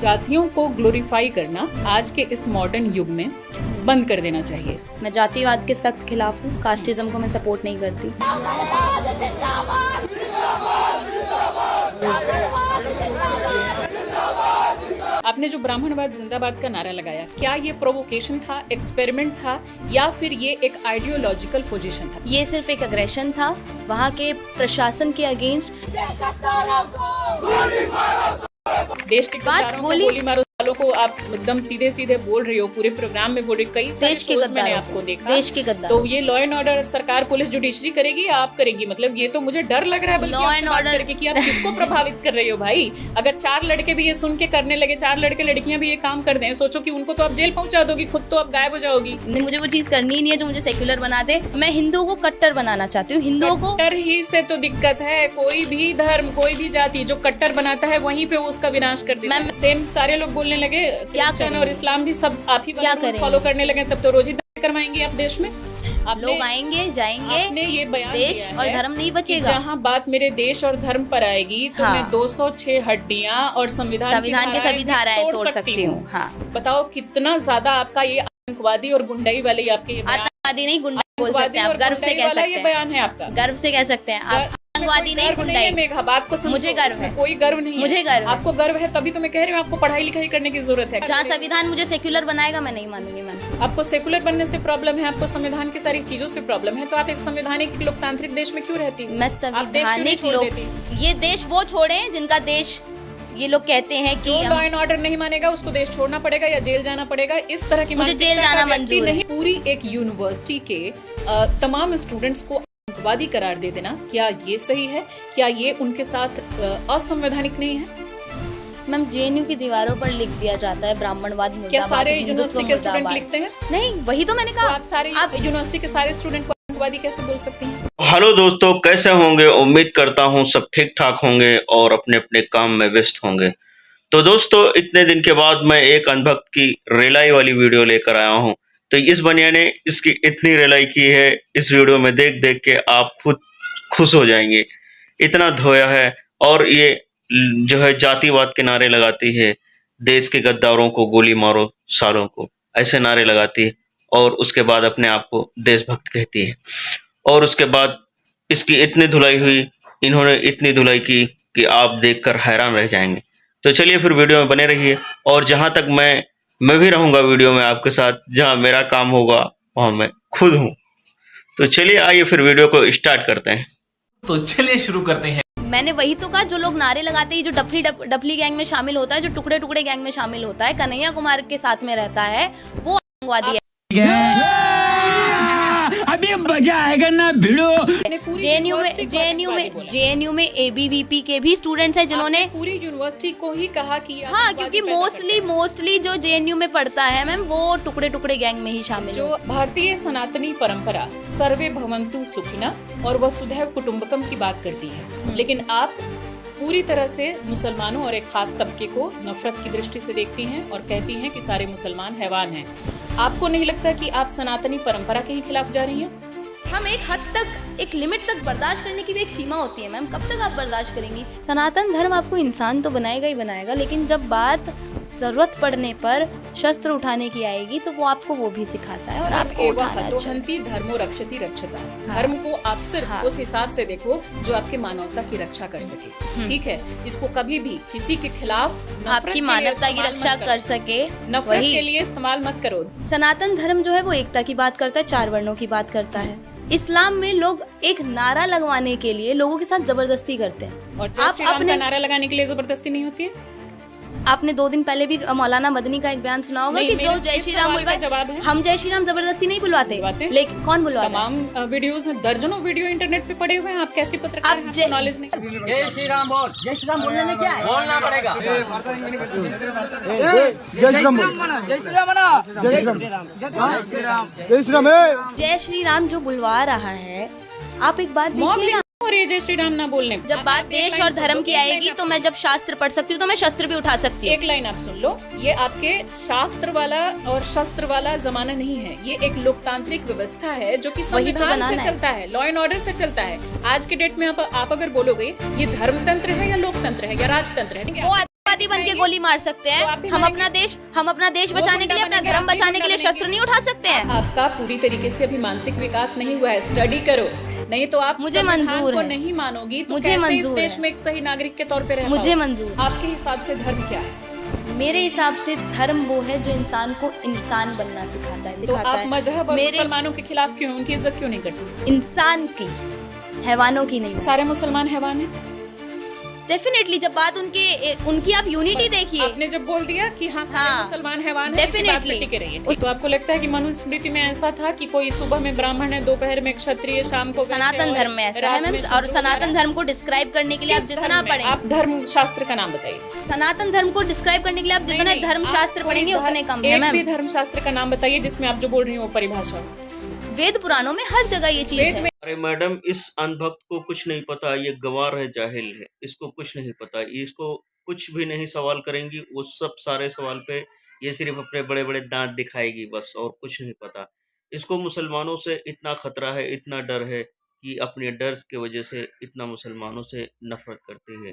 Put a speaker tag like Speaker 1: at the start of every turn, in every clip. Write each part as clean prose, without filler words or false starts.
Speaker 1: जातियों को ग्लोरीफाई करना आज के इस मॉडर्न युग में बंद कर देना चाहिए।
Speaker 2: मैं जातिवाद के सख्त खिलाफ हूँ, कास्टिज्म को मैं सपोर्ट नहीं करती।
Speaker 1: आपने जो ब्राह्मणवाद जिंदाबाद का नारा लगाया, क्या ये प्रोवोकेशन था, एक्सपेरिमेंट था, या फिर ये एक आइडियोलॉजिकल पोजीशन था?
Speaker 2: ये सिर्फ एक अग्रेशन था वहाँ के प्रशासन के अगेंस्ट।
Speaker 1: देश के गोली मारो वालों को आप एकदम सीधे सीधे बोल रही हो, पूरे प्रोग्राम में बोल रही हो, कई सारे शोज मैंने आपको देखा।
Speaker 2: देश के गद्दार।
Speaker 1: तो ये लॉ एंड ऑर्डर सरकार, पुलिस, जुडिशरी करेगी या आप करेगी? मतलब ये तो मुझे डर लग रहा है बल्कि लॉ एंड ऑर्डर करके कि आप किसको प्रभावित कर रही हो भाई। अगर 4 लड़के भी ये सुन के करने लगे, 4 लड़के लड़कियां भी ये काम कर दें, सोचो कि उनको तो आप जेल पहुंचा दोगी, खुद तो आप गायब हो जाओगी।
Speaker 2: मुझे वो चीज करनी ही नहीं है जो मुझे सेक्युलर बना दे। मैं हिंदुओं को कट्टर बनाना चाहती हूँ। हिंदुओं को
Speaker 1: कट्टर ही से तो दिक्कत है। कोई भी धर्म, कोई भी जाति जो कट्टर बनाता है वहीं पे वो उसका विनाश कर देता है। सेम सारे लोग बोलने लगे, क्रिश्चियन और इस्लाम भी सब आप ही फॉलो करने लगे, तब तो रोजी करवाएंगे आप देश में।
Speaker 2: आप लोग आएंगे जाएंगे,
Speaker 1: आपने ये बयान
Speaker 2: देश और धर्म नहीं बचेगा।
Speaker 1: जहाँ बात मेरे देश और धर्म पर आएगी तो मैं 206 हड्डियाँ और संविधान
Speaker 2: के सभी धाराएं तोड़ सकती हूँ। हाँ,
Speaker 1: बताओ कितना ज्यादा आपका ये आतंकवादी और गुंडाई वाले आपके
Speaker 2: आतंकवादी नहीं गुंडा बोल सकते हैं आप, गर्व से कह सकते हैं।
Speaker 1: ये बयान है आपका,
Speaker 2: गर्व से कह सकते हैं आप। आतंकवादी नहीं गुंडाई।
Speaker 1: मेघा बात को समझो,
Speaker 2: मुझे गर्व है।
Speaker 1: कोई गर्व नहीं,
Speaker 2: मुझे गर्व।
Speaker 1: आपको गर्व है तभी तो मैं कह रही हूँ आपको पढ़ाई लिखाई करने की जरूरत है।
Speaker 2: जहाँ संविधान मुझे सेक्युलर बनाएगा मैं नहीं मानूंगी। मैं
Speaker 1: आपको सेकुलर बनने से प्रॉब्लम है, आपको संविधान की सारी चीजों से प्रॉब्लम है, तो आप एक संवैधानिक लोकतांत्रिक देश में क्यों रहती है?
Speaker 2: मैं संवैधानिक लोग, ये देश वो छोड़े जिनका देश ये लोग कहते हैं कि
Speaker 1: लॉ एंड ऑर्डर नहीं मानेगा उसको देश छोड़ना पड़ेगा या जेल जाना पड़ेगा। इस तरह की
Speaker 2: मुझे जेल जाना मंजूर
Speaker 1: नहीं। पूरी एक यूनिवर्सिटी के तमाम स्टूडेंट्स को आतंकवादी करार दे देना, क्या ये सही है? क्या ये उनके साथ असंवैधानिक नहीं है?
Speaker 2: मैम, जेएनयू की दीवारों पर लिख दिया जाता है ब्राह्मणवाद मुर्दाबाद।
Speaker 1: क्या सारे यूनिवर्सिटी के स्टूडेंट लिखते हैं?
Speaker 2: नहीं, वही तो मैंने कहा।
Speaker 1: तो आप सारे यूनिवर्सिटी के सारे स्टूडेंट को आतंकवादी कैसे बोल सकती हैं?
Speaker 3: हेलो दोस्तों, कैसे होंगे? उम्मीद करता हूँ सब ठीक ठाक होंगे और अपने अपने काम में व्यस्त होंगे। तो दोस्तों, इतने दिन के बाद मैं एक अनभक्त की रेलाई वाली वीडियो लेकर आया हूँ। तो इस बनिया ने इसकी इतनी रेलाई की है, इस वीडियो में देख देख के आप खुद खुश हो जाएंगे। इतना धोया है, और ये जो है जातिवाद के नारे लगाती है, देश के गद्दारों को गोली मारो सालों को, ऐसे नारे लगाती है, और उसके बाद अपने आप को देशभक्त कहती है। और उसके बाद इसकी इतनी धुलाई हुई, इन्होंने इतनी धुलाई की कि आप देखकर हैरान रह जाएंगे। तो चलिए फिर वीडियो में बने रहिए, और जहां तक मैं भी रहूंगा वीडियो में आपके साथ, जहां मेरा काम होगा वहां मैं खुद हूं। तो चलिए आइए फिर वीडियो को स्टार्ट करते हैं।
Speaker 4: तो चलिए शुरू करते हैं।
Speaker 2: मैंने वही तो कहा, जो लोग नारे लगाते हैं, जो डफली गैंग में शामिल होता है, जो टुकड़े टुकड़े गैंग में शामिल होता है, कन्हैया कुमार के साथ में रहता है, वो आतंकवादी है।
Speaker 5: अभी मजा आएगा ना भिड़ो।
Speaker 2: जेएनयू में एबीवीपी के भी स्टूडेंट्स हैं जिन्होंने
Speaker 1: पूरी यूनिवर्सिटी को ही कहा कि
Speaker 2: हाँ, क्योंकि मोस्टली जो जेएनयू में पढ़ता है मैम, वो टुकड़े टुकड़े गैंग में ही शामिल।
Speaker 1: जो भारतीय सनातनी परंपरा सर्वे भवन्तु सुखिनः और वसुधैव कुटुंबकम की बात करती है, लेकिन आप पूरी तरह से मुसलमानों और एक खास तबके को नफरत की दृष्टि से देखती हैं और कहती हैं कि सारे मुसलमान हैवान हैं। आपको नहीं लगता कि आप सनातनी परंपरा के ही खिलाफ जा रही हैं?
Speaker 2: हम एक हद तक, एक लिमिट तक बर्दाश्त करने की भी एक सीमा होती है मैम। कब तक आप बर्दाश्त करेंगी? सनातन धर्म आपको इंसान तो बनाएगा ही बनाएगा, लेकिन जब बात जरूरत पड़ने पर शस्त्र उठाने की आएगी तो वो आपको वो भी सिखाता है। और आपको
Speaker 1: धर्मो रक्षति रक्षता, धर्म को आप सिर्फ उस हिसाब से देखो जो आपके मानवता की रक्षा कर सके, ठीक है? इसको कभी भी किसी के खिलाफ
Speaker 2: आपकी मानवता की रक्षा कर सके,
Speaker 1: नफरत के लिए इस्तेमाल मत करो।
Speaker 2: सनातन धर्म जो है वो एकता की बात करता है, 4 वर्णों की बात करता है। इस्लाम में लोग एक नारा लगवाने के लिए लोगों के साथ जबरदस्ती करते हैं,
Speaker 1: और आप अपने नारा लगाने के लिए जबरदस्ती नहीं होती है।
Speaker 2: आपने 2 दिन पहले भी मौलाना मदनी का एक बयान सुना होगा कि जो जय श्री राम बुलवाए,
Speaker 1: जवाब है हम
Speaker 2: जय श्री राम जबरदस्ती नहीं बुलवाते, लेकिन कौन बुलवाता?
Speaker 1: तमाम वीडियोस हैं, दर्जनों वीडियो इंटरनेट पे पड़े हुए हैं। आप कैसी पत्रकार हैं, आपको नॉलेज नहीं?
Speaker 5: जय श्री राम बोल, जय श्री राम बोलने में क्या है? बोलना पड़ेगा।
Speaker 2: जय श्री राम जो बुलवा रहा है, आप एक बात देखिए,
Speaker 1: और ये जय श्री राम ना बोलने,
Speaker 2: जब बात देश और धर्म की आएगी तो मैं जब शास्त्र पढ़ सकती हूँ तो मैं शस्त्र भी उठा सकती हूँ।
Speaker 1: एक लाइन आप सुन लो, ये आपके शास्त्र वाला और शस्त्र वाला जमाना नहीं है, ये एक लोकतांत्रिक व्यवस्था है जो कि संविधान से चलता है, लॉ एंड ऑर्डर से चलता है। आज के डेट में आप अगर बोलोगे ये धर्मतंत्र है या लोकतंत्र है या राजतंत्र है,
Speaker 2: आतंकवादी बन के गोली मार सकते हैं।
Speaker 1: तो आप भी
Speaker 2: हम
Speaker 1: मारेंगे?
Speaker 2: अपना देश बचाने के लिए, अपना धर्म बचाने के लिए शस्त्र नहीं उठा सकते हैं।
Speaker 1: आपका पूरी तरीके से अभी मानसिक विकास नहीं हुआ है, स्टडी करो, नहीं तो आप
Speaker 2: मुझे
Speaker 1: संविधान
Speaker 2: मंजूर
Speaker 1: को
Speaker 2: है।
Speaker 1: नहीं मानोगी तो
Speaker 2: मुझे
Speaker 1: कैसे इस
Speaker 2: मंजूर
Speaker 1: देश
Speaker 2: है।
Speaker 1: में एक सही नागरिक के तौर पे रह
Speaker 2: मुझे
Speaker 1: पाओगे?
Speaker 2: मंजूर।
Speaker 1: आपके हिसाब से धर्म क्या है?
Speaker 2: मेरे हिसाब से धर्म वो है जो इंसान को इंसान बनना सिखाता है,
Speaker 1: तो
Speaker 2: दिखाता
Speaker 1: आप
Speaker 2: है।
Speaker 1: मजहब और
Speaker 2: मेरे
Speaker 1: मुसलमानों के खिलाफ क्यों, उनकी इज्जत क्यों नहीं करती?
Speaker 2: इंसान की, हैवानों की नहीं।
Speaker 1: सारे मुसलमान हैवान हैं?
Speaker 2: डेफिनेटली जब बात उनकी आप यूनिटी देखिए।
Speaker 1: आपने जब बोल दिया कि हाँ सारे
Speaker 2: हाँ,
Speaker 1: मुसलमान हैवान हैं, इसी बात पे टिके रहिए। तो आपको लगता है कि मनुस्मृति में ऐसा था कि कोई सुबह में ब्राह्मण है, दोपहर में क्षत्रिय, शाम को वैश्य
Speaker 2: सनातन
Speaker 1: और
Speaker 2: धर्म में ऐसा है
Speaker 1: रात
Speaker 2: मैम,
Speaker 1: में
Speaker 2: और
Speaker 1: शूद्र
Speaker 2: सनातन
Speaker 1: वगैरह?
Speaker 2: धर्म को डिस्क्राइब करने के लिए आप
Speaker 1: किस
Speaker 2: जितना
Speaker 1: धर्म में?
Speaker 2: पढ़ेंगे,
Speaker 1: आप धर्म शास्त्र का नाम बताइए।
Speaker 2: सनातन धर्म को डिस्क्राइब करने के लिए आप जितना
Speaker 1: नहीं,
Speaker 2: धर्म
Speaker 1: आप
Speaker 2: शास्त्र
Speaker 1: कोई
Speaker 2: पढ़ेंगे उतने कम है
Speaker 1: एक भी
Speaker 2: मैम।
Speaker 1: धर्म शास्त्र का नाम बताइए जिसमें आप जो बोल रही हो वो परिभाषा हो।
Speaker 2: वेद पुराणों में हर जगह ये चीज
Speaker 1: वेद
Speaker 2: है।
Speaker 1: में
Speaker 3: अरे मैडम, इस अनभक्त को कुछ नहीं पता, ये गंवार है, जाहिल है, इसको कुछ नहीं पता, इसको कुछ भी नहीं सवाल करेंगी, वो सब सारे सवाल पे ये सिर्फ अपने बड़े बड़े दांत दिखाएगी बस, और कुछ नहीं पता। इसको मुसलमानों से इतना खतरा है, इतना डर है कि अपने डर की वजह से इतना मुसलमानों से नफरत करती है।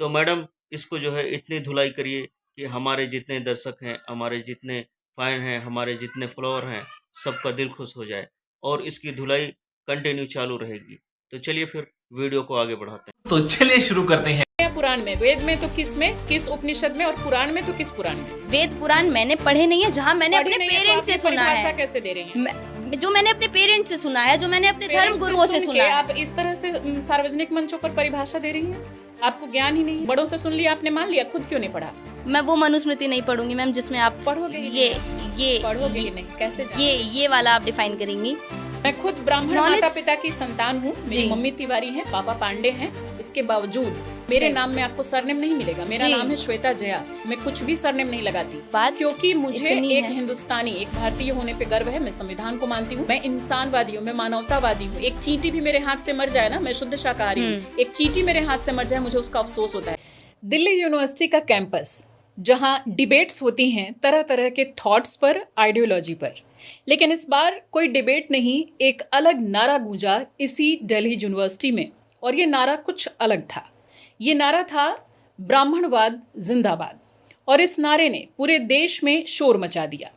Speaker 3: तो मैडम, इसको जो है इतनी धुलाई करिए कि हमारे जितने दर्शक हैं, हमारे जितने फैन हैं, हमारे जितने फॉलोअर हैं, सबका दिल खुश हो जाए, और इसकी धुलाई कंटिन्यू चालू रहेगी। तो चलिए फिर वीडियो को आगे बढ़ाते हैं।
Speaker 4: तो चलिए शुरू करते हैं।
Speaker 1: पुराण में, वेद में तो किस उपनिषद में, और पुराण में तो किस पुराण में?
Speaker 2: वेद पुराण मैंने पढ़े नहीं है, जहाँ मैंने अपने
Speaker 1: पढ़ी नहीं है, तो
Speaker 2: पेरेंट्स
Speaker 1: आप
Speaker 2: से
Speaker 1: ये
Speaker 2: सुना
Speaker 1: परिभाषा
Speaker 2: है,
Speaker 1: कैसे दे रही हैं?
Speaker 2: जो मैंने अपने पेरेंट्स से सुना है, जो मैंने अपने धर्म
Speaker 1: पेरेंट्स
Speaker 2: गुरुओं से
Speaker 1: सुन
Speaker 2: सुना
Speaker 1: के
Speaker 2: है।
Speaker 1: आप इस तरह से सार्वजनिक मंचों पर परिभाषा दे रही हैं? आपको ज्ञान ही नहीं, बड़ों से सुन लिया आपने, मान लिया, खुद क्यों नहीं पढ़ा?
Speaker 2: मैं वो मनुस्मृति नहीं पढ़ूंगी मैम जिसमें आप
Speaker 1: पढ़ोगे ही
Speaker 2: ये
Speaker 1: पढ़ोगे ही नहीं, कैसे जाने?
Speaker 2: ये वाला आप डिफाइन करेंगी।
Speaker 1: मैं खुद ब्राह्मण
Speaker 2: Knowledge-
Speaker 1: माता पिता की संतान हूँ, मेरी
Speaker 2: जी।
Speaker 1: मम्मी तिवारी हैं, पापा पांडे हैं। इसके बावजूद मेरे नाम में आपको सरनेम नहीं मिलेगा। मेरा
Speaker 2: जी।
Speaker 1: नाम है श्वेता जया, मैं कुछ भी सरनेम नहीं लगाती,
Speaker 2: बात
Speaker 1: क्योंकि मुझे
Speaker 2: इतनी
Speaker 1: एक
Speaker 2: है।
Speaker 1: हिंदुस्तानी, एक भारतीय होने पे गर्व है। मैं संविधान को मानती हूँ, मैं इंसानवादी हूँ, मैं मानवतावादी हूँ। एक चींटी भी मेरे हाथ से मर जाए ना, मैं शुद्ध शाकाहारी हूँ, एक चींटी मेरे हाथ से मर जाए मुझे उसका अफसोस होता है। दिल्ली यूनिवर्सिटी का कैंपस, जहाँ डिबेट्स होती हैं तरह तरह के थॉट्स पर, आइडियोलॉजी पर, लेकिन इस बार कोई डिबेट नहीं, एक अलग नारा गूंजा इसी दिल्ली यूनिवर्सिटी में, और ये नारा कुछ अलग था। ये नारा था ब्राह्मणवाद जिंदाबाद, और इस नारे ने पूरे देश में शोर मचा दिया।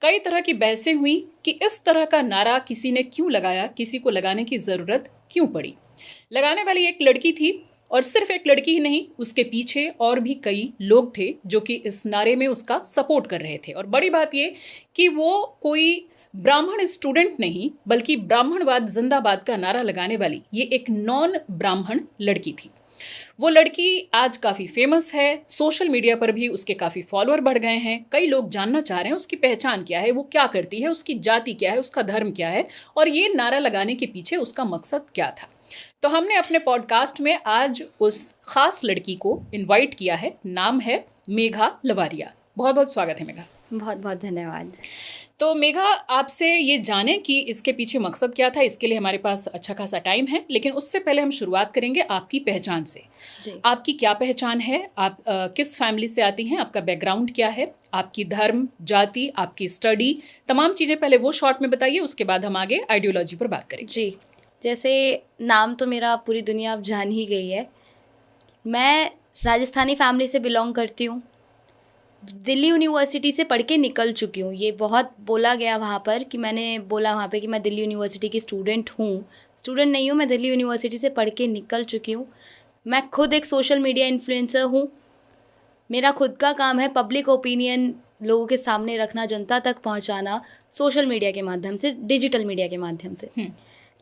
Speaker 1: कई तरह की बहसें हुई कि इस तरह का नारा किसी ने क्यों लगाया, किसी को लगाने की जरूरत क्यों पड़ी। लगाने वाली एक लड़की थी, और सिर्फ एक लड़की ही नहीं, उसके पीछे और भी कई लोग थे जो कि इस नारे में उसका सपोर्ट कर रहे थे। और बड़ी बात ये कि वो कोई ब्राह्मण स्टूडेंट नहीं, बल्कि ब्राह्मणवाद जिंदाबाद का नारा लगाने वाली ये एक नॉन ब्राह्मण लड़की थी। वो लड़की आज काफ़ी फेमस है, सोशल मीडिया पर भी उसके काफ़ी फॉलोअर बढ़ गए हैं। कई लोग जानना चाह रहे हैं उसकी पहचान क्या है, वो क्या करती है, उसकी जाति क्या है, उसका धर्म क्या है, और ये नारा लगाने के पीछे उसका मकसद क्या था। तो हमने अपने पॉडकास्ट में आज उस खास लड़की को इनवाइट किया है। नाम है मेघा लवारिया। बहुत बहुत स्वागत है मेघा।
Speaker 2: बहुत बहुत धन्यवाद।
Speaker 1: तो मेघा, आपसे ये जाने कि इसके पीछे मकसद क्या था, इसके लिए हमारे पास अच्छा खासा टाइम है, लेकिन उससे पहले हम शुरुआत करेंगे आपकी पहचान से।
Speaker 2: जी।
Speaker 1: आपकी क्या पहचान है, आप किस फैमिली से आती हैं, आपका बैकग्राउंड क्या है, आपकी धर्म, जाति, आपकी स्टडी, तमाम चीज़ें पहले वो शॉर्ट में बताइए, उसके बाद हम आगे आइडियोलॉजी पर बात करेंगे।
Speaker 2: जी, जैसे नाम तो मेरा पूरी दुनिया अब जान ही गई है। मैं राजस्थानी फैमिली से बिलोंग करती हूँ। दिल्ली यूनिवर्सिटी से पढ़ के निकल चुकी हूँ। ये बहुत बोला गया वहाँ पर कि मैंने बोला वहाँ पे कि मैं दिल्ली यूनिवर्सिटी की स्टूडेंट हूँ। स्टूडेंट नहीं हूँ, मैं दिल्ली यूनिवर्सिटी से पढ़ के निकल चुकी हूँ। मैं खुद एक सोशल मीडिया इन्फ्लुएंसर हूँ। मेरा खुद का काम है पब्लिक ओपिनियन लोगों के सामने रखना, जनता तक पहुँचाना, सोशल मीडिया के माध्यम से, डिजिटल मीडिया के माध्यम से।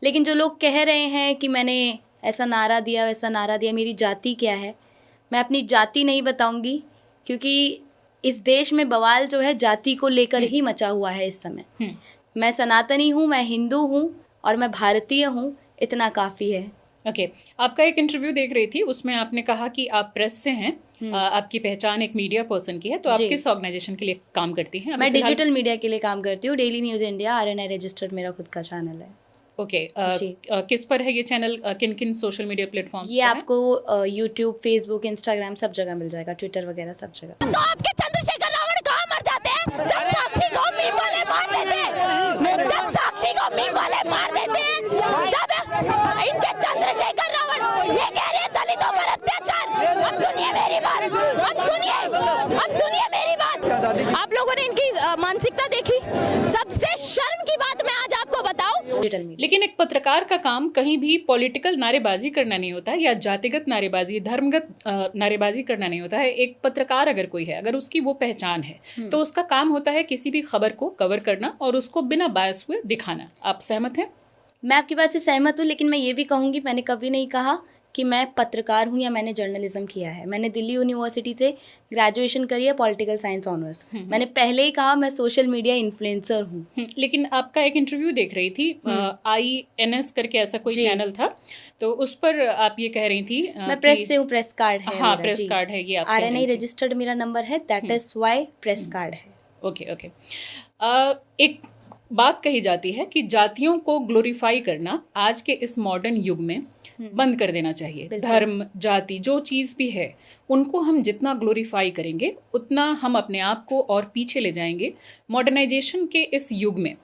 Speaker 2: लेकिन जो लोग कह रहे हैं कि मैंने ऐसा नारा दिया, वैसा नारा दिया, मेरी जाति क्या है, मैं अपनी जाति नहीं बताऊंगी, क्योंकि इस देश में बवाल जो है जाति को लेकर ही मचा हुआ है इस समय। मैं सनातनी हूँ, मैं हिंदू हूँ और मैं भारतीय हूँ, इतना काफ़ी है।
Speaker 1: ओके, आपका एक इंटरव्यू देख रही थी, उसमें आपने कहा कि आप प्रेस से हैं, आपकी पहचान एक मीडिया पर्सन की है, तो आप किस ऑर्गेनाइजेशन के लिए काम करती हैं?
Speaker 2: मैं डिजिटल मीडिया के लिए काम करती हूँ। Daily news India, RNI registered मेरा खुद का चैनल है।
Speaker 1: ओके, किस पर है ये चैनल, किन किन सोशल मीडिया प्लेटफॉर्म्स?
Speaker 2: ये आपको यूट्यूब, फेसबुक, इंस्टाग्राम सब जगह मिल जाएगा, ट्विटर वगैरह सब जगह।
Speaker 6: तो आपके चंद्रशेखर रावण कहाँ मर जाते हैं? जब साक्षी को मीम वाले मार देते हैं, जब साक्षी को मीम वाले मार देते हैं, जब इनके चंद्रशेखर रावण ये कह रहे हैं दलितों पर अत्याचार। अब सुनिए मेरी बात, अब
Speaker 2: डिजिटल मीडिया।
Speaker 1: लेकिन एक पत्रकार का काम कहीं भी पॉलिटिकल नारेबाजी करना नहीं होता है, या जातिगत नारेबाजी, धर्मगत नारेबाजी करना नहीं होता है। एक पत्रकार अगर कोई है, अगर उसकी वो पहचान है, तो उसका काम होता है किसी भी खबर को कवर करना और उसको बिना बायस हुए दिखाना। आप सहमत हैं?
Speaker 2: मैं आपकी बात से सहमत हूँ, लेकिन मैं ये भी कहूँगी, मैंने कभी नहीं कहा कि मैं पत्रकार हूँ या मैंने जर्नलिज्म किया है। मैंने दिल्ली यूनिवर्सिटी से ग्रेजुएशन करी है, पॉलिटिकल साइंस ऑनर्स। मैंने पहले ही कहा मैं सोशल मीडिया इन्फ्लुएंसर हूँ।
Speaker 1: लेकिन आपका एक इंटरव्यू देख रही थी, INS करके ऐसा कोई चैनल था, तो उस पर आप ये कह रही थी
Speaker 2: मैं प्रेस से हूँ, प्रेस कार्ड है।
Speaker 1: हाँ, प्रेस कार्ड है, ये आप कह रही
Speaker 2: RNI
Speaker 1: थी।
Speaker 2: रजिस्टर्ड मेरा नंबर है, that is why press card है।
Speaker 1: ओके। एक बात कही जाती है कि जातियों को ग्लोरीफाई करना आज के इस मॉडर्न युग में बंद कर देना चाहिए। धर्म, जाति, जो चीज़ भी है, उनको हम जितना ग्लोरीफाई करेंगे उतना हम अपने आप को और पीछे ले जाएंगे। मॉडर्नाइजेशन के इस युग में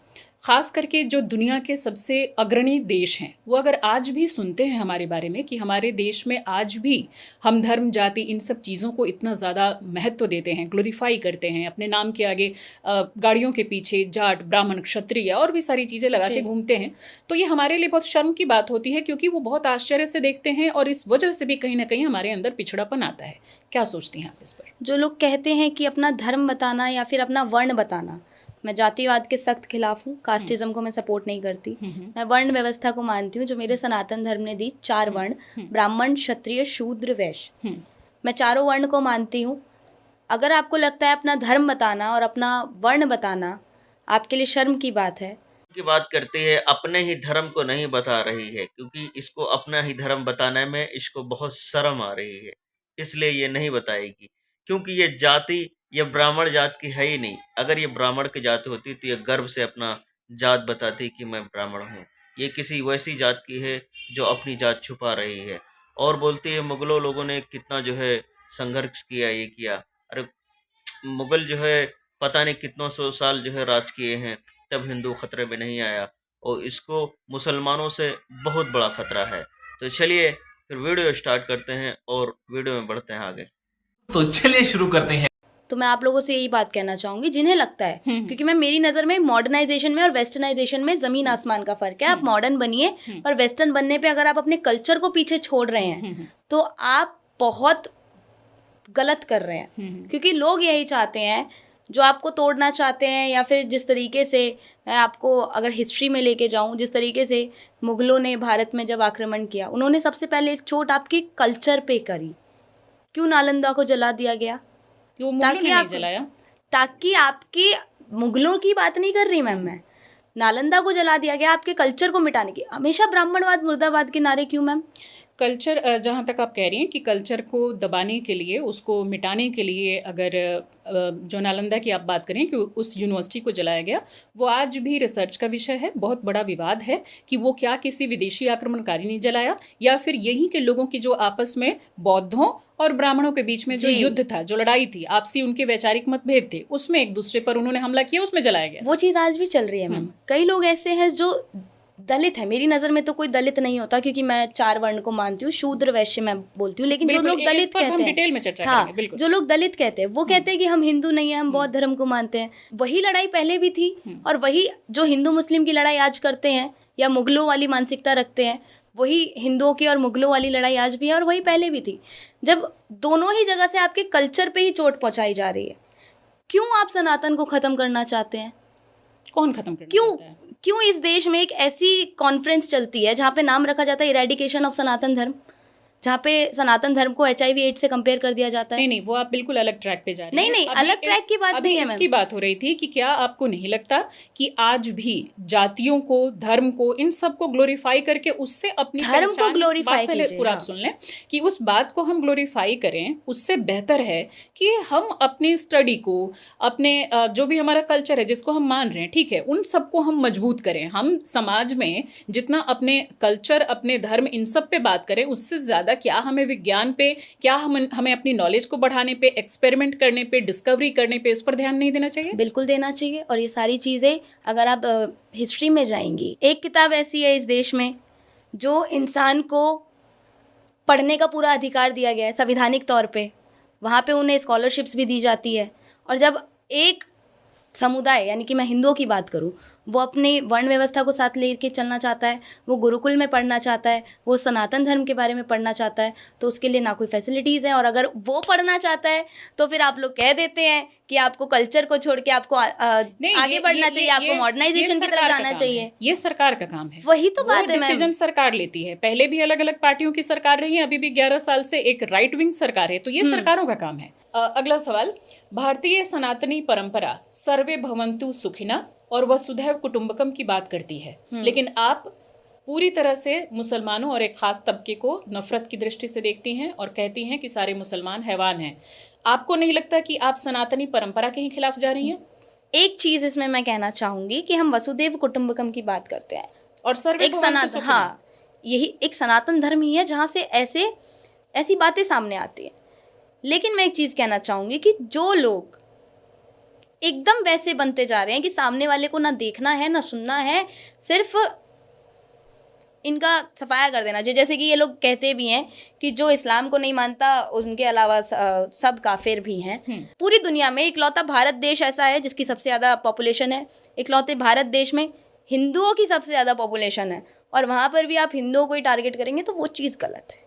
Speaker 1: खास करके जो दुनिया के सबसे अग्रणी देश हैं, वो अगर आज भी सुनते हैं हमारे बारे में कि हमारे देश में आज भी हम धर्म, जाति, इन सब चीज़ों को इतना ज़्यादा महत्व देते हैं, ग्लोरीफाई करते हैं, अपने नाम के आगे गाड़ियों के पीछे जाट, ब्राह्मण, क्षत्रिय और भी सारी चीज़ें लगा के घूमते हैं, तो ये हमारे लिए बहुत शर्म की बात होती है, क्योंकि वो बहुत आश्चर्य से देखते हैं और इस वजह से भी कहीं ना कहीं हमारे अंदर पिछड़ापन आता है। क्या सोचती हैं आप इस पर?
Speaker 2: जो लोग कहते हैं कि अपना धर्म बताना या फिर अपना वर्ण बताना, मैं जातिवाद के सख्त खिलाफ हूँ, कास्टिज्म को मैं सपोर्ट नहीं करती। मैं वर्ण व्यवस्था को मानती हूँ जो मेरे सनातन धर्म ने दी, 4 वर्ण, ब्राह्मण, क्षत्रिय, शूद्र, वैश्य। मैं चारों वर्ण को मानती हूँ। अगर आपको लगता है अपना धर्म बताना और अपना वर्ण बताना आपके लिए शर्म की बात है,
Speaker 3: की बात करती है, अपने ही धर्म को नहीं बता रही है, क्योंकि इसको अपना ही धर्म बताने में इसको बहुत शर्म आ रही है, इसलिए ये नहीं बताएगी। क्योंकि ये जाति ये ब्राह्मण जात की है ही नहीं। अगर ये ब्राह्मण की जाति होती तो ये गर्व से अपना जात बताती कि मैं ब्राह्मण हूँ। ये किसी वैसी जात की है जो अपनी जात छुपा रही है और बोलती है मुगलों लोगों ने कितना जो है संघर्ष किया, ये किया। अरे मुगल जो है पता नहीं कितनों 100 साल जो है राज किए हैं, तब हिंदू खतरे में नहीं आया, और इसको मुसलमानों से बहुत बड़ा खतरा है। तो चलिए फिर वीडियो स्टार्ट करते हैं और वीडियो में बढ़ते हैं आगे।
Speaker 4: तो चलिए शुरू करते हैं।
Speaker 2: तो मैं आप लोगों से यही बात कहना चाहूंगी, जिन्हें लगता है, क्योंकि मैं मेरी नज़र में मॉडर्नाइजेशन में और वेस्टर्नाइजेशन में ज़मीन आसमान का फ़र्क है। आप मॉडर्न बनिए और वेस्टर्न बनने पे अगर आप अपने कल्चर को पीछे छोड़ रहे हैं तो आप बहुत गलत कर रहे हैं, क्योंकि लोग यही चाहते हैं, जो आपको तोड़ना चाहते हैं, या फिर जिस तरीके से मैं आपको अगर हिस्ट्री में लेके जाऊं, जिस तरीके से मुगलों ने भारत में जब आक्रमण किया, उन्होंने सबसे पहले एक चोट आपके कल्चर पे करी। क्यों नालंदा को जला दिया गया? ताकि आपकी, मुगलों की बात नहीं कर रही मैम, मैं नालंदा को जला दिया गया आपके कल्चर को मिटाने की। हमेशा ब्राह्मणवाद, मुर्दाबाद के नारे क्यों मैम?
Speaker 1: कल्चर, जहाँ तक आप कह रही हैं कि कल्चर को दबाने के लिए, उसको मिटाने के लिए, अगर जो नालंदा की आप बात करें कि उस यूनिवर्सिटी को जलाया गया, वो आज भी रिसर्च का विषय है। बहुत बड़ा विवाद है कि वो क्या किसी विदेशी आक्रमणकारी ने जलाया, या फिर यहीं के लोगों की जो आपस में बौद्धों और ब्राह्मणों के बीच में जो युद्ध था, जो लड़ाई थी, आपसी उनके वैचारिक मतभेद थे, उसमें एक दूसरे पर उन्होंने हमला किया, उसमें जलाया गया।
Speaker 2: वो चीज़ आज भी चल रही है मैम। कई लोग ऐसे हैं जो दलित है, मेरी नज़र में तो कोई दलित नहीं होता, क्योंकि मैं 4 वर्ण को मानती हूँ, शूद्र, वैश्य मैं बोलती हूँ, लेकिन जो लोग दलित कहते हैं,
Speaker 1: डिटेल में चर्चा
Speaker 2: हाँ,
Speaker 1: करेंगे, बिल्कुल।
Speaker 2: जो लोग दलित कहते हैं वो कहते हैं कि हम हिंदू नहीं है, हम बौद्ध धर्म को मानते हैं। वही लड़ाई पहले भी थी, और वही जो हिंदू मुस्लिम की लड़ाई आज करते हैं या मुगलों वाली मानसिकता रखते हैं, वही हिंदुओं की और मुगलों वाली लड़ाई आज भी है और वही पहले भी थी। जब दोनों ही जगह से आपके कल्चर पे ही चोट पहुंचाई जा रही है, क्यों आप सनातन को खत्म करना चाहते हैं?
Speaker 1: कौन खत्म करना
Speaker 2: क्यों
Speaker 1: चाहता है?
Speaker 2: क्यों इस देश में एक ऐसी कॉन्फ्रेंस चलती है जहाँ पे नाम रखा जाता है इरेडिकेशन ऑफ सनातन धर्म, जहाँ पे सनातन धर्म को HIV एड्स से कंपेयर कर दिया जाता है?
Speaker 1: नहीं, वो आप बिल्कुल अलग ट्रैक पे जा रहे हैं।
Speaker 2: नहीं, अलग ट्रैक की बात नहीं है मैम।
Speaker 1: इसकी बात हो रही थी कि क्या आपको नहीं लगता कि आज भी जातियों को, धर्म को, इन सब को ग्लोरीफाई करके उससे अपनी
Speaker 2: धर्म को ग्लोरीफाई कीजिए,
Speaker 1: पूरा आप सुन लें कि उस बात को हम ग्लोरीफाई करें, उससे बेहतर है कि हम अपने स्टडी को, अपने जो भी हमारा कल्चर है जिसको हम मान रहे हैं, ठीक है, उन सबको हम मजबूत करें। हम समाज में जितना अपने कल्चर, अपने धर्म, इन सब पे बात करें, उससे ज्यादा क्या हमें विज्ञान पे, क्या हमें अपनी नॉलेज को बढ़ाने पे, एक्सपेरिमेंट करने पे, डिस्कवरी करने पे, इस पर ध्यान नहीं देना चाहिए?
Speaker 2: बिल्कुल देना चाहिए। और ये सारी चीज़ें अगर आप हिस्ट्री में जाएंगी, एक किताब ऐसी है इस देश में जो इंसान को पढ़ने का पूरा अधिकार दिया गया है संवैधानिक तौर पे, वहाँ पे उन्हें स्कॉलरशिप्स भी दी जाती है। और जब एक समुदाय, यानी कि मैं हिंदुओं की बात करूँ, वो अपने वर्ण व्यवस्था को साथ लेके चलना चाहता है, वो गुरुकुल में पढ़ना चाहता है, वो सनातन धर्म के बारे में पढ़ना चाहता है, तो उसके लिए ना कोई फैसिलिटीज़ है। और अगर वो पढ़ना चाहता है तो फिर आप लोग कह देते हैं कि आपको कल्चर को छोड़ के आपको आगे बढ़ना चाहिए, आपको मॉडर्नाइजेशन की तरफ जाना चाहिए।
Speaker 1: ये सरकार का काम है,
Speaker 2: वही तो बात है मैम।
Speaker 1: डिसीजन सरकार लेती है। पहले भी अलग अलग पार्टियों की सरकार रही है, अभी भी 11 साल से एक राइट विंग सरकार है, तो ये सरकारों का काम है। अगला सवाल, भारतीय सनातनी परंपरा सर्वे भवन्तु सुखिना और वसुधैव कुटुंबकम की बात करती है, लेकिन आप पूरी तरह से मुसलमानों और एक खास तबके को नफरत की दृष्टि से देखती हैं और कहती हैं कि सारे मुसलमान हैवान हैं। आपको नहीं लगता कि आप सनातनी परंपरा के ही खिलाफ जा रही हैं?
Speaker 2: एक चीज इसमें मैं कहना चाहूंगी कि हम वसुधैव कुटुंबकम की बात करते हैं
Speaker 1: और सर्वे
Speaker 2: एक सनातन, हाँ, यही एक सनातन धर्म ही है जहाँ से ऐसी बातें सामने आती है। लेकिन मैं एक चीज कहना चाहूंगी कि जो लोग एकदम वैसे बनते जा रहे हैं कि सामने वाले को ना देखना है ना सुनना है, सिर्फ इनका सफाया कर देना चाहिए। जैसे कि ये लोग कहते भी हैं कि जो इस्लाम को नहीं मानता उनके अलावा सब काफिर भी हैं। पूरी दुनिया में इकलौता भारत देश ऐसा है जिसकी सबसे ज़्यादा पॉपुलेशन है। इकलौते भारत देश में हिंदुओं की सबसे ज़्यादा पॉपुलेशन है और वहाँ पर भी आप हिंदुओं को ही टारगेट करेंगे तो वो चीज़ गलत है।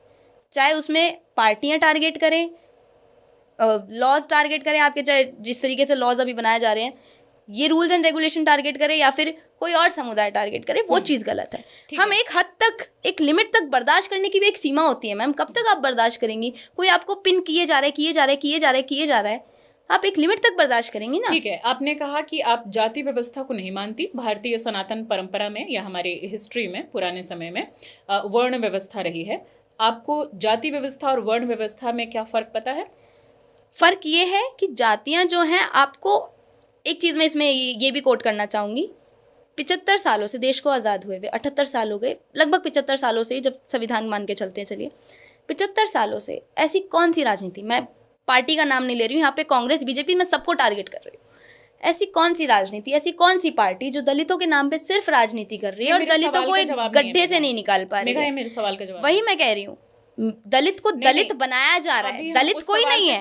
Speaker 2: चाहे उसमें पार्टियाँ टारगेट करें, लॉज टारगेट करें, आपके चाहे जिस तरीके से लॉज अभी बनाए जा रहे हैं, ये रूल्स एंड रेगुलेशन टारगेट करें या फिर कोई और समुदाय टारगेट करे, वो चीज़ गलत है। हम एक हद तक, एक लिमिट तक बर्दाश्त करने की भी एक सीमा होती है मैम। कब तक आप बर्दाश्त करेंगी? कोई आपको पिन किए जा रहा है, आप एक लिमिट तक बर्दाश्त करेंगी ना।
Speaker 1: ठीक है, आपने कहा कि आप जाति व्यवस्था को नहीं मानती। भारतीय सनातन परंपरा में या हमारे हिस्ट्री में पुराने समय में वर्ण व्यवस्था रही है। आपको जाति व्यवस्था और वर्ण व्यवस्था में क्या फर्क पता है?
Speaker 2: फर्क ये है कि जातियाँ जो हैं, आपको एक चीज़ में इसमें ये भी कोट करना चाहूँगी, 75 सालों से देश को आज़ाद हुए हुए 78 साल हो गए, लगभग 75 सालों से, जब संविधान मान के चलते हैं, चलिए 75 सालों से ऐसी कौन सी राजनीति, मैं पार्टी का नाम नहीं ले रही हूँ यहाँ पे, कांग्रेस बीजेपी मैं सबको टारगेट कर रही हूँ, ऐसी कौन सी राजनीति, ऐसी कौन सी पार्टी जो दलितों के नाम पे सिर्फ राजनीति कर रही है और दलितों को एक गड्ढे से नहीं निकाल पा रही है?
Speaker 1: मेरे सवाल का जवाब
Speaker 2: वही मैं कह रही हूँ, दलित को दलित बनाया जा रहा है। दलित कोई नहीं है,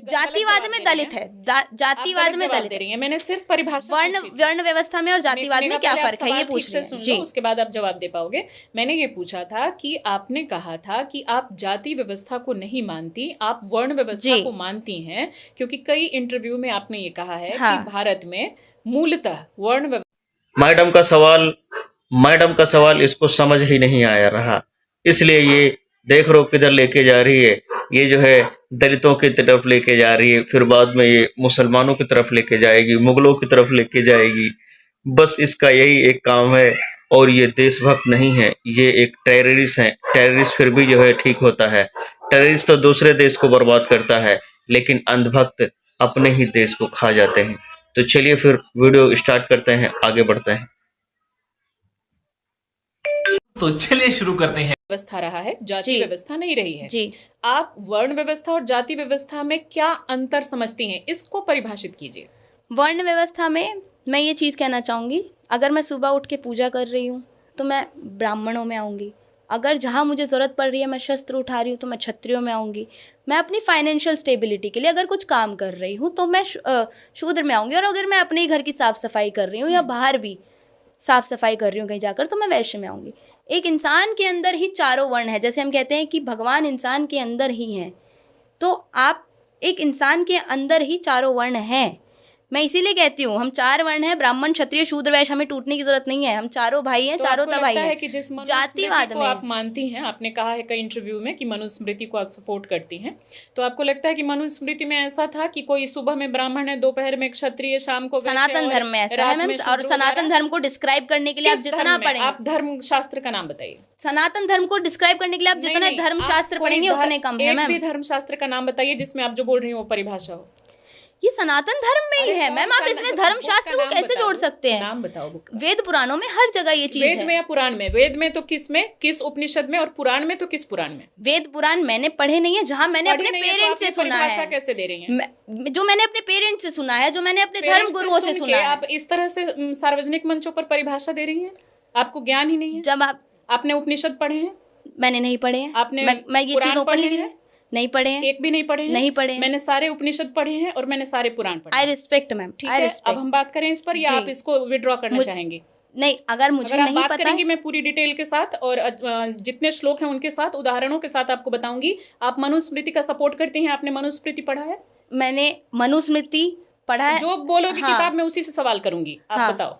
Speaker 2: जातिवाद में दलित है, जातिवाद में दलित है।
Speaker 1: मैंने सिर्फ परिभाषा
Speaker 2: वर्ण व्यवस्था में और जातिवाद में क्या फर्क है ये पूछ रही हूं जी,
Speaker 1: उसके बाद आप जवाब दे पाओगे। मैंने ये पूछा था कि आपने कहा था कि आप जाति व्यवस्था को नहीं मानती, आप वर्ण व्यवस्था को मानती हैं, क्योंकि कई इंटरव्यू में आपने ये कहा है कि भारत में मूलतः वर्ण व्यवस्था।
Speaker 3: मैडम का सवाल इसको समझ ही नहीं आया रहा, इसलिए ये देख रो किधर लेके जा रही है। ये जो है दलितों की तरफ लेके जा रही है, फिर बाद में ये मुसलमानों की तरफ लेके जाएगी, मुगलों की तरफ लेके जाएगी। बस इसका यही एक काम है और ये देशभक्त नहीं है, ये एक टेररिस्ट है। टेररिस्ट फिर भी जो है ठीक होता है, टेररिस्ट तो दूसरे देश को बर्बाद करता है, लेकिन अंधभक्त अपने ही देश को खा जाते हैं। तो चलिए फिर वीडियो स्टार्ट करते हैं, आगे बढ़ते हैं।
Speaker 4: तो चलिए शुरू करते हैं।
Speaker 1: व्यवस्था रहा है, जाति व्यवस्था नहीं रही है
Speaker 2: जी।
Speaker 1: आप वर्ण व्यवस्था और जाति व्यवस्था में क्या अंतर समझती हैं, इसको परिभाषित कीजिए।
Speaker 2: वर्ण व्यवस्था में मैं ये चीज़ कहना चाहूँगी, अगर मैं सुबह उठ के पूजा कर रही हूँ तो मैं ब्राह्मणों में आऊँगी, अगर जहाँ मुझे ज़रूरत पड़ रही है मैं शस्त्र उठा रही हूँ तो मैं क्षत्रियों में आऊँगी, मैं अपनी फाइनेंशियल स्टेबिलिटी के लिए अगर कुछ काम कर रही हूँ तो मैं शूद्र में आऊँगी, और अगर मैं अपने घर की साफ़ सफाई कर रही हूँ या बाहर भी साफ़ सफाई कर रही हूँ कहीं जाकर तो मैं वैश्य में आऊँगी। एक इंसान के अंदर ही चारों वर्ण है, जैसे हम कहते हैं कि भगवान इंसान के अंदर ही हैं, तो आप एक इंसान के अंदर ही चारों वर्ण हैं। मैं इसीलिए कहती हूँ हम 4 वर्ण हैं, ब्राह्मण क्षत्रिय शूद्र वैश्य, हमें टूटने की जरूरत नहीं है, हम चारों भाई हैं,
Speaker 1: तो
Speaker 2: चारों तबाही
Speaker 1: है
Speaker 2: हैं।
Speaker 1: कि जिस
Speaker 2: जातिवाद में
Speaker 1: आप मानती हैं, आपने कहा है कई इंटरव्यू में कि मनुस्मृति को आप सपोर्ट करती हैं, तो आपको लगता है कि मनुस्मृति में ऐसा था कि कोई सुबह में ब्राह्मण है, दोपहर में क्षत्रिय, शाम को
Speaker 2: सनातन धर्म में ऐसा है मैम। और सनातन धर्म को डिस्क्राइब करने के लिए आप जितना पढ़ेंगे,
Speaker 1: आप धर्म शास्त्र का नाम बताइए।
Speaker 2: सनातन धर्म को डिस्क्राइब करने के लिए आप जितने धर्म शास्त्र पढ़ेंगे उतने कम है मैम।
Speaker 1: एक भी धर्म शास्त्र का नाम बताइए जिसमें आप जो बोल रही हो वो परिभाषा हो।
Speaker 2: ये सनातन धर्म में ही है मैम, आप इसमें धर्म शास्त्र को कैसे जोड़ सकते हैं?
Speaker 1: नाम बताओ।
Speaker 2: वेद पुराणों में हर जगह ये चीज है।
Speaker 1: वेद में या पुराण में? वेद में तो किस में, किस उपनिषद में, और पुराण में तो किस पुराण में?
Speaker 2: वेद पुराण मैंने पढ़े नहीं है, जहाँ मैंने अपने पेरेंट्स से सुना है।
Speaker 1: कैसे दे रही हैं?
Speaker 2: जो मैंने अपने पेरेंट्स से सुना है, जो मैंने अपने धर्म गुरुओं से सुना है।
Speaker 1: आप इस तरह से सार्वजनिक मंचों पर परिभाषा दे रही हैं? आपको ज्ञान ही नहीं है।
Speaker 2: जब आपने
Speaker 1: उपनिषद पढ़े हैं?
Speaker 2: मैंने नहीं पढ़े हैं।
Speaker 1: आपने
Speaker 2: मैं ये चीज ओपनली नहीं पढ़े हैं।
Speaker 1: एक भी नहीं पढ़े हैं?
Speaker 2: नहीं पढ़े हैं।
Speaker 1: मैंने सारे उपनिषद पढ़े हैं और मैंने सारे पुराण पढ़े
Speaker 2: आई
Speaker 1: हैं।
Speaker 2: रिस्पेक्ट मैम,
Speaker 1: ठीक
Speaker 2: आई
Speaker 1: है,
Speaker 2: रिस्पेक्ट।
Speaker 1: अब हम बात करें इस पर या
Speaker 2: जी।
Speaker 1: आप इसको विड्रॉ करना चाहेंगे?
Speaker 2: नहीं, अगर मुझे
Speaker 1: अगर आप
Speaker 2: नहीं
Speaker 1: बात
Speaker 2: पता
Speaker 1: करेंगी मैं पूरी डिटेल के साथ और जितने श्लोक हैं उनके साथ उदाहरणों के साथ आपको बताऊंगी। आप मनुस्मृति का सपोर्ट करती हैं? आपने मनुस्मृति पढ़ा है?
Speaker 2: मैंने मनुस्मृति पढ़ा है।
Speaker 1: जो बोलोगी
Speaker 2: हाँ।
Speaker 1: किताब में उसी से सवाल करूंगी, आप
Speaker 2: हाँ।
Speaker 1: बताओ।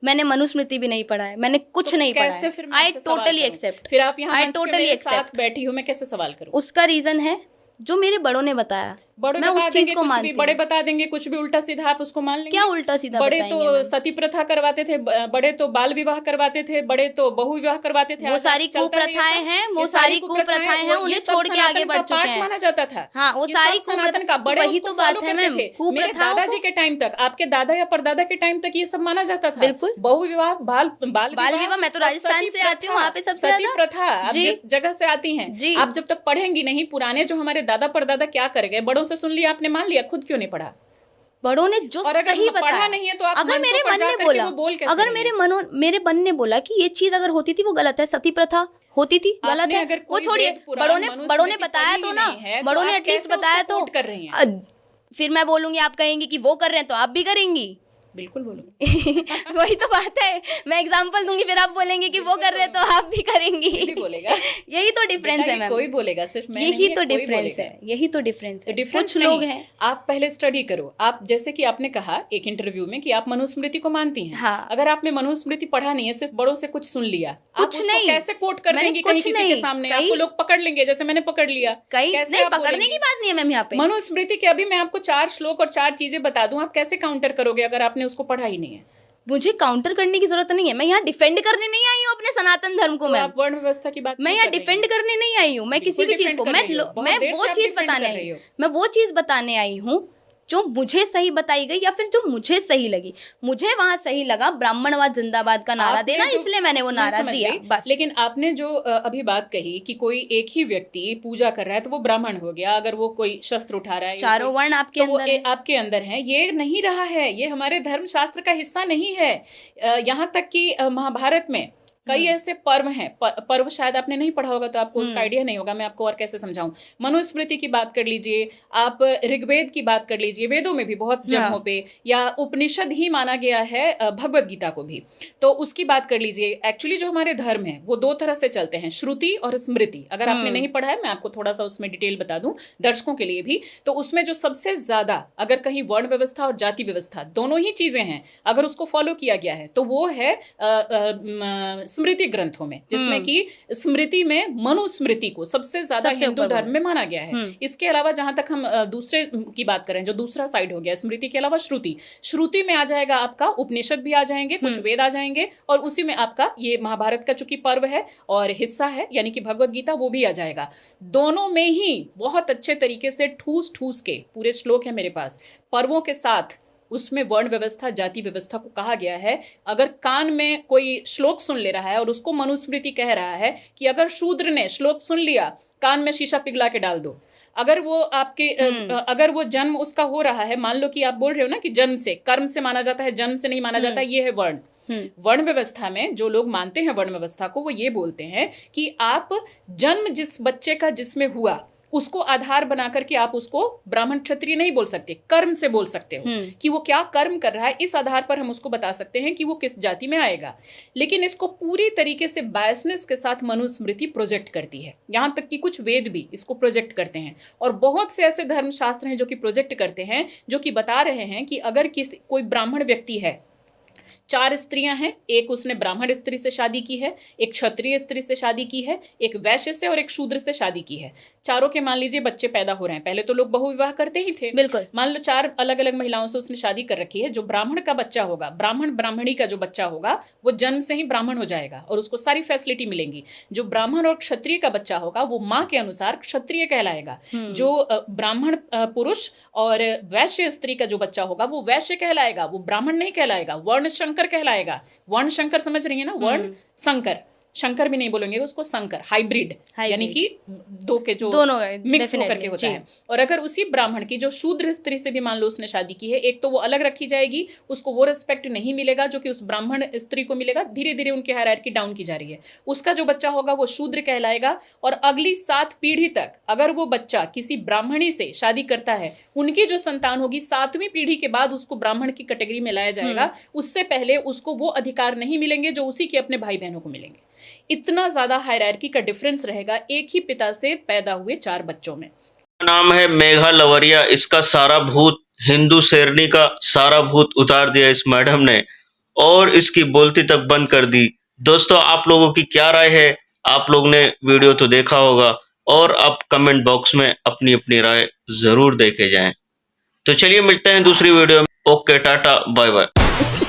Speaker 2: मैंने मनुस्मृति भी नहीं पढ़ा है, मैंने कुछ
Speaker 1: तो
Speaker 2: नहीं पढ़ा
Speaker 1: कैसे
Speaker 2: है।
Speaker 1: फिर मैं
Speaker 2: आई
Speaker 1: आपसे सवाल
Speaker 2: टोटली
Speaker 1: करूं?
Speaker 2: एक्सेप्ट।
Speaker 1: फिर आप यहाँ
Speaker 2: I
Speaker 1: मंच पे
Speaker 2: totally
Speaker 1: मेरे
Speaker 2: accept.
Speaker 1: साथ बैठी हो, मैं कैसे सवाल करूं?
Speaker 2: उसका रीजन है जो मेरे बड़ों ने बताया,
Speaker 1: बड़े
Speaker 2: मैं
Speaker 1: बता
Speaker 2: उस
Speaker 1: देंगे
Speaker 2: चीज को
Speaker 1: कुछ भी,
Speaker 2: मानती
Speaker 1: बड़े
Speaker 2: हूँ।
Speaker 1: बता देंगे कुछ भी उल्टा सीधा, आप उसको मान लेंगे?
Speaker 2: क्या उल्टा सीधा
Speaker 1: बड़े
Speaker 2: बताएंगे
Speaker 1: तो
Speaker 2: मैम?
Speaker 1: सती प्रथा करवाते थे, बड़े तो बाल विवाह करवाते थे, बड़े तो बहु विवाह करवाते थे।
Speaker 2: वो
Speaker 1: आज
Speaker 2: सारी
Speaker 1: चलता है ये
Speaker 2: कुप्रथाएं
Speaker 1: सब?
Speaker 2: हैं, वो
Speaker 1: ये
Speaker 2: सारी कुप्रथाएं हैं,
Speaker 1: वो
Speaker 2: उन्हें
Speaker 1: ये सब
Speaker 2: छोड़ के आगे
Speaker 1: सनातन
Speaker 2: बढ़
Speaker 1: का
Speaker 2: चुके
Speaker 1: पार्ट
Speaker 2: हैं।
Speaker 1: माना जाता था।
Speaker 2: हाँ, वो
Speaker 1: ये
Speaker 2: सारी
Speaker 1: सब सनातन का,
Speaker 2: तो
Speaker 1: बड़े
Speaker 2: वही
Speaker 1: उसको
Speaker 2: तो बात
Speaker 1: follow
Speaker 2: है
Speaker 1: करते
Speaker 2: मैम,
Speaker 1: थे। मेरे
Speaker 2: कुप्रथाओं
Speaker 1: दादाजी
Speaker 2: को-
Speaker 1: के टाइम तक, आपके दादा या परदादा के टाइम तक ये सब माना जाता था।
Speaker 2: बिल्कुल।
Speaker 1: बहु विवाह, बाल
Speaker 2: विवाह, मैं तो
Speaker 1: और
Speaker 2: राजस्थान
Speaker 1: सती
Speaker 2: से आती हूँ,
Speaker 1: प्रथा,
Speaker 2: वहाँ पे सबसे
Speaker 1: सती
Speaker 2: ज्यादा।
Speaker 1: प्रथा, आप
Speaker 2: जी।
Speaker 1: जिस जगह से आती हैं,
Speaker 2: जी।
Speaker 1: आप जब तक पढ़ेंगी नहीं पुराने जो हमारे दादा परदादा क्या कर गए, बड़ों से सुन लिया आपने, मान लिया, खुद क्यों नहीं पढ़ा?
Speaker 2: बड़ों ने जो
Speaker 1: और अगर
Speaker 2: सही
Speaker 1: पढ़ा
Speaker 2: बताया
Speaker 1: नहीं है तो आप
Speaker 2: अगर
Speaker 1: मंचों
Speaker 2: मेरे
Speaker 1: पर
Speaker 2: मन
Speaker 1: जा
Speaker 2: ने
Speaker 1: करके
Speaker 2: बोला,
Speaker 1: वो बोल कैसे
Speaker 2: अगर
Speaker 1: रही
Speaker 2: मेरे मन ने बोला कि ये चीज अगर होती थी वो गलत है, सती प्रथा होती थी, गलत
Speaker 1: आपने
Speaker 2: है,
Speaker 1: अगर
Speaker 2: वो
Speaker 1: कोई
Speaker 2: छोड़िए।
Speaker 1: वेद, पुराण,
Speaker 2: बड़ों ने
Speaker 1: मनुस्मृति
Speaker 2: बताया
Speaker 1: पढ़ी
Speaker 2: तो
Speaker 1: ही
Speaker 2: ना,
Speaker 1: नहीं है, तो
Speaker 2: बड़ों ने
Speaker 1: आप
Speaker 2: एटलीस्ट
Speaker 1: कैसे
Speaker 2: बताया
Speaker 1: उसको
Speaker 2: तो
Speaker 1: कोट कर रही हैं?
Speaker 2: फिर मैं बोलूंगी, आप कहेंगी कि वो कर रहे हैं तो आप भी करेंगी।
Speaker 1: बिल्कुल बोलो।
Speaker 2: वही तो बात है, मैं एग्जांपल दूंगी, फिर आप बोलेंगे कि वो कर रहे हैं तो आप भी करेंगी।
Speaker 1: कोई भी बोलेगा।
Speaker 2: यही तो डिफरेंस
Speaker 1: बेटा,
Speaker 2: है
Speaker 1: ये
Speaker 2: मैम,
Speaker 1: कोई बोलेगा, सिर्फ मैं
Speaker 2: यही
Speaker 1: नहीं है,
Speaker 2: तो
Speaker 1: कोई
Speaker 2: डिफरेंस
Speaker 1: बोलेगा।
Speaker 2: है, यही तो डिफरेंस
Speaker 1: तो
Speaker 2: है।
Speaker 1: डिफरेंस
Speaker 2: कुछ लोग
Speaker 1: नहीं,
Speaker 2: हैं।
Speaker 1: आप पहले स्टडी करो। आप जैसे कि आपने कहा एक इंटरव्यू में कि आप मनुस्मृति को मानती हैं।
Speaker 2: हाँ।
Speaker 1: अगर आपने मनुस्मृति पढ़ा नहीं है, सिर्फ बड़ों से कुछ सुन लिया, आप
Speaker 2: कुछ
Speaker 1: उसको
Speaker 2: नहीं।
Speaker 1: कैसे कोट कर
Speaker 2: मैंने
Speaker 1: देंगी
Speaker 2: कुछ
Speaker 1: कहीं किसी के
Speaker 2: नहीं,
Speaker 1: सामने?
Speaker 2: कई-
Speaker 1: आपको लोग पकड़ लेंगे, जैसे मैंने पकड़ लिया।
Speaker 2: कहीं
Speaker 1: कैसे
Speaker 2: नहीं,
Speaker 1: आप
Speaker 2: पकड़ने
Speaker 1: बोलेंगी?
Speaker 2: की बात नहीं है मैम यहाँ पे।
Speaker 1: मनुस्मृति के अभी मैं आपको 4 श्लोक और 4 चीजें बता दूं, आप कैसे काउंटर करोगे अगर आपने उसको पढ़ा ही नहीं है?
Speaker 2: मुझे काउंटर करने की जरूरत नहीं है, मैं यहाँ डिफेंड करने नहीं आई हूँ अपने सनातन धर्म को।
Speaker 1: तो
Speaker 2: मैम,
Speaker 1: आप वर्ण व्यवस्था की बात
Speaker 2: मैं
Speaker 1: क्यों
Speaker 2: यहाँ
Speaker 1: कर रही
Speaker 2: डिफेंड
Speaker 1: हैं?
Speaker 2: करने नहीं आई हूँ, मैं किसी
Speaker 1: बिल्कुल
Speaker 2: भी चीज
Speaker 1: defend
Speaker 2: को,
Speaker 1: कर
Speaker 2: मैं
Speaker 1: रही हो। बहुत
Speaker 2: मैं
Speaker 1: देर से
Speaker 2: वो
Speaker 1: आप
Speaker 2: चीज
Speaker 1: defend
Speaker 2: बताने
Speaker 1: कर
Speaker 2: आई
Speaker 1: रही
Speaker 2: हूँ,
Speaker 1: हो।
Speaker 2: मैं वो चीज बताने आई हूँ जो मुझे सही बताई गई या फिर जो मुझे सही लगी। मुझे वहां सही लगा ब्राह्मणवाद जिंदाबाद का नारा
Speaker 1: आपने
Speaker 2: देना,
Speaker 1: जो-
Speaker 2: इसलिए मैंने वो
Speaker 1: मैं
Speaker 2: नारा
Speaker 1: समझ
Speaker 2: दिया
Speaker 1: गई,
Speaker 2: बस।
Speaker 1: लेकिन आपने जो अभी बात कही कि कोई एक ही व्यक्ति पूजा कर रहा है तो वो ब्राह्मण हो गया, अगर वो कोई शस्त्र उठा रहा है,
Speaker 2: चारों वर्ण आपके
Speaker 1: तो वो
Speaker 2: अंदर है।
Speaker 1: आपके अंदर है, ये नहीं रहा है, ये हमारे धर्म शास्त्र का हिस्सा नहीं है। यहाँ तक कि महाभारत में कई ऐसे पर्व हैं, पर्व शायद आपने नहीं पढ़ा होगा तो आपको उसका आइडिया नहीं होगा, मैं आपको और कैसे समझाऊं। मनुस्मृति की बात कर लीजिए, आप ऋग्वेद की बात कर लीजिए, वेदों में भी बहुत जगहों पे, या उपनिषद ही माना गया है भगवत गीता को भी, तो उसकी बात कर लीजिए। एक्चुअली जो हमारे धर्म है वो 2 तरह से चलते हैं, श्रुति और स्मृति। अगर आपने नहीं पढ़ा है, मैं आपको थोड़ा सा उसमें डिटेल बता दूं दर्शकों के लिए भी। तो उसमें जो सबसे ज्यादा, अगर कहीं वर्ण व्यवस्था और जाति व्यवस्था दोनों ही चीजें हैं, अगर उसको फॉलो किया गया है तो वो है स्मृति ग्रंथों में, जिसमें कि स्मृति में मनुस्मृति को सबसे ज्यादा
Speaker 2: सबसे
Speaker 1: हिंदू
Speaker 2: ऊपर
Speaker 1: धर्म में माना गया है। इसके अलावा जहां तक हम दूसरे की बात करें, जो दूसरा साइड हो गया स्मृति के अलावा श्रुति, श्रुति में आ जाएगा आपका उपनिषद भी आ जाएंगे, कुछ वेद आ जाएंगे, और उसी में आपका ये महाभारत का चूंकि पर्व है और हिस्सा है, यानी कि भगवत गीता, वो भी आ जाएगा। दोनों में ही बहुत अच्छे तरीके से ठूस ठूस के पूरे श्लोक है मेरे पास, पर्वों के साथ उसमें वर्ण व्यवस्था, जाति व्यवस्था को कहा गया है। अगर कान में कोई श्लोक सुन ले रहा है और उसको मनुस्मृति कह रहा है कि अगर शूद्र ने श्लोक सुन लिया, कान में शीशा पिघला के डाल दो। अगर वो आपके अगर वो जन्म उसका हो रहा है, मान लो कि आप बोल रहे हो ना कि जन्म से, कर्म से माना जाता है, जन्म से नहीं माना जाता, ये है वर्ण। वर्ण व्यवस्था में जो लोग मानते हैं वर्ण व्यवस्था को, वो ये बोलते हैं कि आप जन्म जिस बच्चे का जिसमें हुआ उसको आधार बना करके आप उसको ब्राह्मण क्षत्रिय नहीं बोल सकते, कर्म से बोल सकते हो कि वो क्या कर्म कर रहा है, इस आधार पर हम उसको बता सकते हैं कि वो किस जाति में आएगा। लेकिन इसको पूरी तरीके से बायसनेस के साथ मनुस्मृति प्रोजेक्ट करती है, यहां तक कि कुछ वेद भी इसको प्रोजेक्ट करते हैं, और बहुत से ऐसे धर्मशास्त्र हैं जो कि प्रोजेक्ट करते हैं, जो कि बता रहे हैं कि अगर कोई ब्राह्मण व्यक्ति है, 4 स्त्रियां हैं, एक उसने ब्राह्मण स्त्री से शादी की है, एक क्षत्रिय स्त्री से शादी की है, एक वैश्य से और एक शूद्र से शादी की है। चारों के मान लीजिए बच्चे पैदा हो रहे हैं। पहले तो लोग बहुविवाह करते ही थे,
Speaker 2: बिल्कुल।
Speaker 1: मान लो 4 अलग अलग महिलाओं से उसने शादी कर रखी है। जो ब्राह्मण का बच्चा होगा, ब्राह्मण ब्राह्मणी का जो बच्चा होगा, वो जन्म से ही ब्राह्मण हो जाएगा और उसको सारी फैसिलिटी मिलेंगी। जो ब्राह्मण और क्षत्रिय का बच्चा होगा, वो माँ के अनुसार क्षत्रिय कहलाएगा। जो ब्राह्मण पुरुष और वैश्य स्त्री का जो बच्चा होगा, वो वैश्य कहलाएगा, वो ब्राह्मण नहीं कहलाएगा, वर्ण शंकर कहलाएगा। वर्ण शंकर समझ रही है ना, वर्ण शंकर। शंकर भी नहीं बोलेंगे उसको, संकर, हाइब्रिड, यानी कि दो के जो
Speaker 2: दोनों
Speaker 1: मिक्स
Speaker 2: definitely,
Speaker 1: होकर के होता
Speaker 2: जी।
Speaker 1: है। और अगर उसी ब्राह्मण की जो शूद्र स्त्री से भी मान लो उसने शादी की है, एक तो वो अलग रखी जाएगी, उसको वो रिस्पेक्ट नहीं मिलेगा जो कि उस ब्राह्मण स्त्री को मिलेगा। धीरे धीरे उनकी हायरार्की डाउन की जा रही है। उसका जो बच्चा होगा वो शूद्र कहलाएगा, और अगली 7 पीढ़ी तक अगर वो बच्चा किसी ब्राह्मणी से शादी करता है, उनकी जो संतान होगी 7वीं पीढ़ी के बाद उसको ब्राह्मण की कैटेगरी में लाया जाएगा। उससे पहले उसको वो अधिकार नहीं मिलेंगे जो उसी के अपने भाई बहनों को मिलेंगे। इतना ज्यादा हायरार्की का डिफरेंस रहेगा एक ही पिता से पैदा हुए 4 बच्चों में।
Speaker 3: नाम है मेघा लवरिया। इसका सारा भूत, हिंदू शेरनी का सारा भूत उतार दिया इस मैडम ने, और इसकी बोलती तक बंद कर दी। दोस्तों, आप लोगों की क्या राय है? आप लोग ने वीडियो तो देखा होगा, और आप कमेंट बॉक्स में अपनी अपनी राय जरूर देके जाएं। तो चलिए मिलते हैं दूसरी वीडियो में। Okay, tata, bye bye.